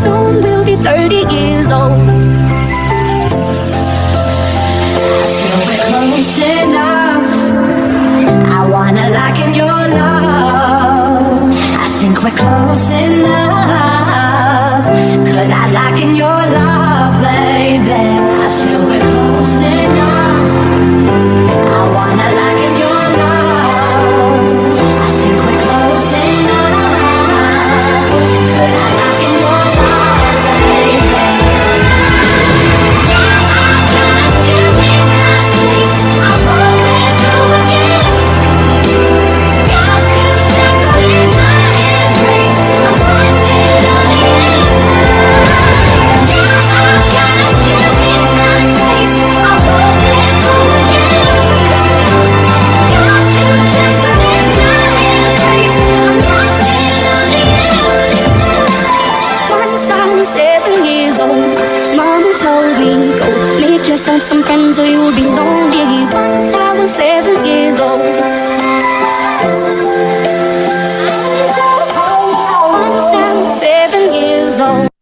soon we'll be 30 years old. I feel we're close enough. I wanna lock in your love. I think we're close enough. Could I lock in your love, baby? I feel we're close enough. I wanna lock in your love. I think we're close enough. Could I lock in your love, baby? Now I got you in my face. I won't let go again. Got you shackled in my embrace. I'm wanting on the end. Now I got you in my face. I won't let go again. Got you shackled in my embrace. I'm wanting on the end. Once I was 7 years old, Mama told me, go make yourself some friends or you'll be lonely. Once I was 7 years old. Once I was 7 years old.